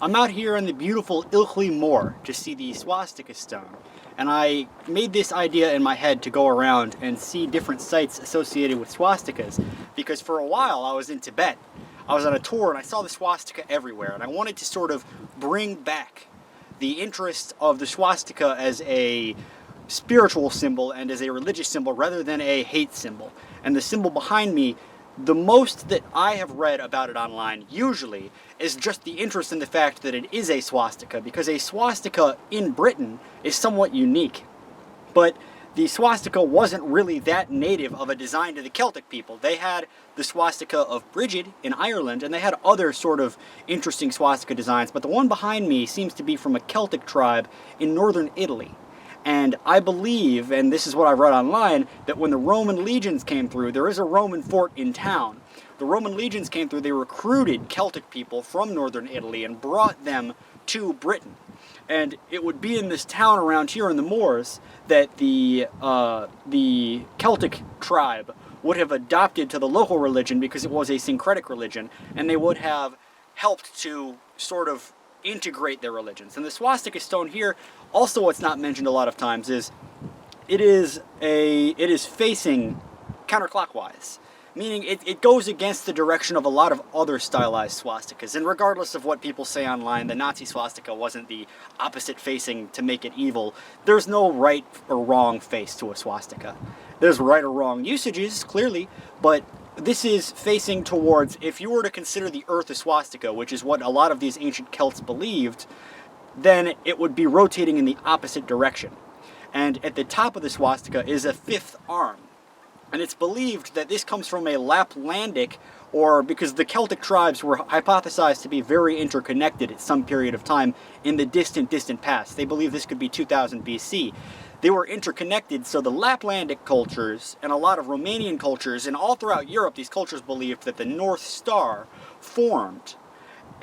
I'm out here in the beautiful Ilkley Moor to see the Swastika stone. And I made this idea in my head to go around and see different sites associated with swastikas, because for a while I was in Tibet. I was on a tour and I saw the swastika everywhere, and I wanted to sort of bring back the interest of the swastika as a spiritual symbol and as a religious symbol rather than a hate symbol. And the symbol behind me, the most that I have read about it online usually is just the interest in the fact that it is a swastika, because a swastika in Britain is somewhat unique. But the swastika wasn't really that native of a design to the Celtic people. They had the swastika of Brigid in Ireland, and they had other sort of interesting swastika designs, but the one behind me seems to be from a Celtic tribe in northern Italy. And I believe, and this is what I've read online, that when the Roman legions came through, there is a Roman fort in town. The Roman legions came through, they recruited Celtic people from northern Italy and brought them to Britain. And it would be in this town around here in the moors that the Celtic tribe would have adopted to the local religion because it was a syncretic religion, and they would have helped to sort of integrate their religions. And the swastika stone here, also what's not mentioned a lot of times, is it is facing counterclockwise, meaning it goes against the direction of a lot of other stylized swastikas. And regardless of what people say online, the Nazi swastika wasn't the opposite facing to make it evil. There's no right or wrong face to a swastika. There's right or wrong usages, clearly, but this is facing towards, if you were to consider the earth a swastika, which is what a lot of these ancient Celts believed, then it would be rotating in the opposite direction. And at the top of the swastika is a fifth arm. And it's believed that this comes from a Laplandic, or because the Celtic tribes were hypothesized to be very interconnected at some period of time in the distant past. They believe this could be 2000 BC. They were interconnected, so the Laplandic cultures and a lot of Romanian cultures, and all throughout Europe, these cultures believed that the North Star formed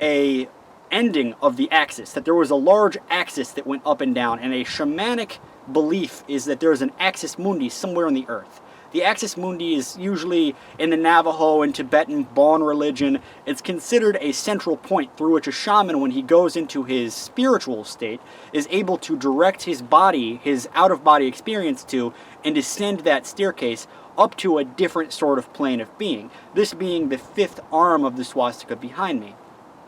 a ending of the axis, that there was a large axis that went up and down, and a shamanic belief is that there is an axis mundi somewhere on the earth. The axis mundi is usually in the Navajo and Tibetan Bon religion. It's considered a central point through which a shaman, when he goes into his spiritual state, is able to direct his body, his out-of-body experience to, and descend that staircase up to a different sort of plane of being. This being the fifth arm of the swastika behind me.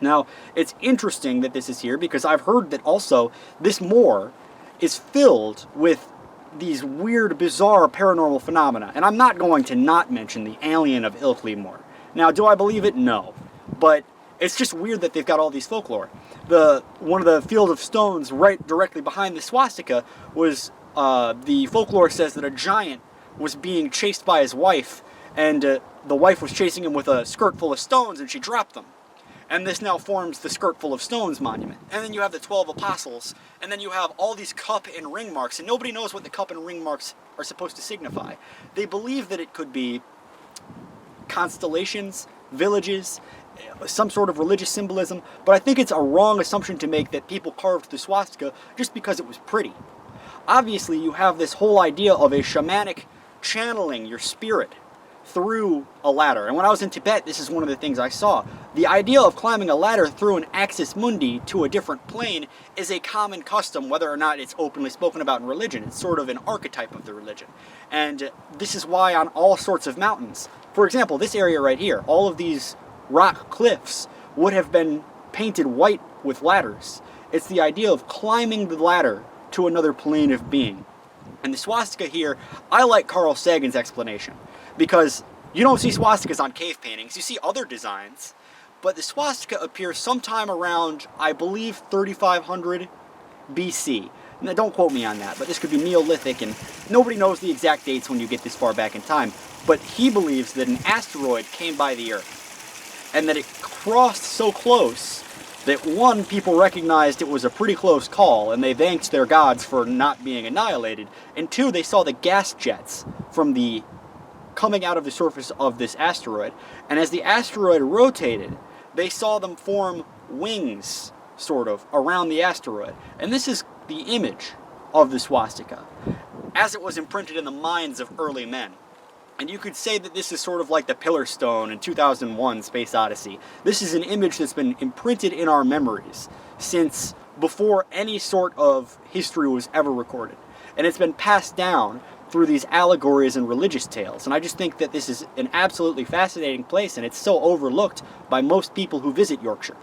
Now, it's interesting that this is here because I've heard that also this moor is filled with these weird, bizarre paranormal phenomena. And I'm not going to not mention the alien of Ilkley Moor. Now, do I believe it? No. But it's just weird that they've got all these folklore. One of the field of stones right directly behind the swastika was, the folklore says that a giant was being chased by his wife, and the wife was chasing him with a skirt full of stones, and she dropped them. And this now forms the Skirt Full of Stones monument. And then you have the 12 apostles, and then you have all these cup and ring marks, and nobody knows what the cup and ring marks are supposed to signify. They believe that it could be constellations, villages, some sort of religious symbolism, but I think it's a wrong assumption to make that people carved the swastika just because it was pretty. Obviously, you have this whole idea of a shamanic channeling your spirit through a ladder. And when I was in Tibet, this is one of the things I saw. The idea of climbing a ladder through an axis mundi to a different plane is a common custom, whether or not it's openly spoken about in religion. It's sort of an archetype of the religion. And this is why on all sorts of mountains, for example, this area right here, all of these rock cliffs would have been painted white with ladders. It's the idea of climbing the ladder to another plane of being. And the swastika here, I like Carl Sagan's explanation, because you don't see swastikas on cave paintings. You see other designs, but the swastika appears sometime around, I believe, 3500 BC. Now, don't quote me on that, but this could be Neolithic, and nobody knows the exact dates when you get this far back in time. But he believes that an asteroid came by the Earth, and that it crossed so close that, one, people recognized it was a pretty close call, and they thanked their gods for not being annihilated, and two, they saw the gas jets from the coming out of the surface of this asteroid, and as the asteroid rotated, they saw them form wings, sort of, around the asteroid. And this is the image of the swastika, as it was imprinted in the minds of early men. And you could say that this is sort of like the Pillar Stone in 2001 Space Odyssey. This is an image that's been imprinted in our memories since before any sort of history was ever recorded. And it's been passed down through these allegories and religious tales. And I just think that this is an absolutely fascinating place, and it's so overlooked by most people who visit Yorkshire.